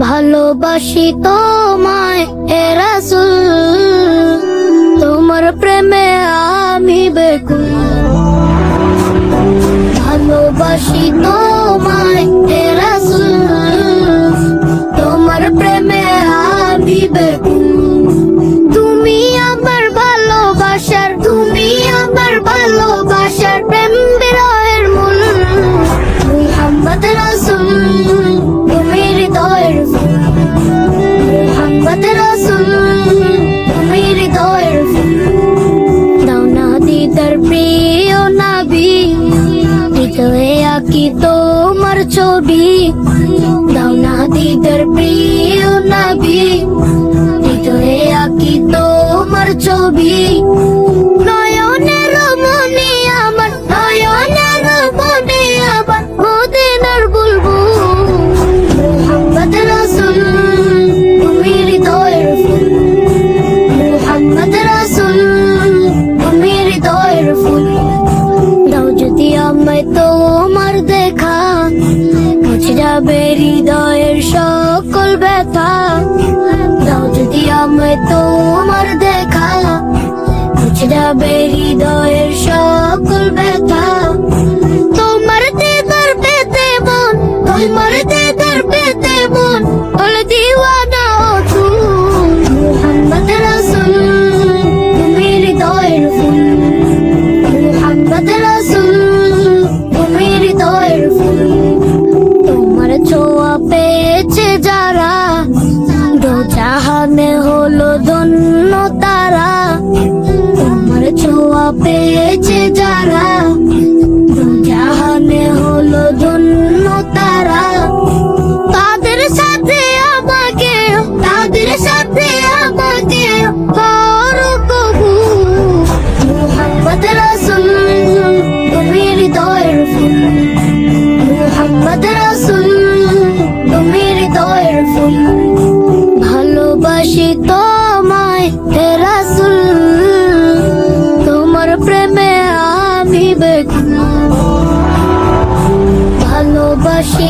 ভালোবাসি তোমায় হে রাসূল, তোমার প্রেমে আমি বেকুল। ভালোবাসি তোমায় হে রাসূল, তোমার প্রেমে আমি বেকুল। তুমি আমার ভালোবাসার, তুমি আমার ভালোবাসার প্রেম বিরহের মূল। মুহাম্মদ রাসূল তুমি হৃদয়ের ফুল, মুহাম্মদ রাসূল তুমি হৃদয়ের ফুল। দাও না দিদার প্রিয় নবী, হৃদয়ে আঁকি তোমার ছবি। দাও না দিদার প্রিয় নবী, হৃদয়ে আঁকি তোমার ছবি। নয়নের মনি আমার, নয়নের মনি আমার মদিনার বুলবুল। মুহাম্মদ রাসূল তুমি হৃদয়ের ফুল, মুহাম্মদ রাসূল তুমি হৃদয়ের ফুল। দাও যদি আমায় তোমার দেখা, মুছে যাবে হৃদয়ের সকল ব্যথা। দাও যদি আমায় তোমার দেখা, মুছে যাবে হৃদয়ের সকল ব্যথা। তোমার দিদার পেতে মন, তোমার দিদার পেতে মন হলো দিওয়ানা ও তুমি। মুহাম্মদ রাসূল তুমি হৃদয়ের ফুল, মুহাম্মদ রাসূল তুমি হৃদয়ের ফুল। তোমার ছোঁয়া পেয়েছে যারা, দো জাহানে হলো ধন্য তারা। তোমার ছোঁয়া পেয়েছে যারা, দো জাহানে হলো ধন্য তারা। তাদের সাথে আমাকে, তাদের সাথে আমাকে করো কবুল। মুহাম্মদ রাসূল তুমি হৃদয়ের ফুল, মুহাম্মদ রাসূল তুমি হৃদয়ের ফুল। ভালোবাসি তোমায় হে রাসূল, তোমার প্রেমে আমি বেকুল। ভালোবাসি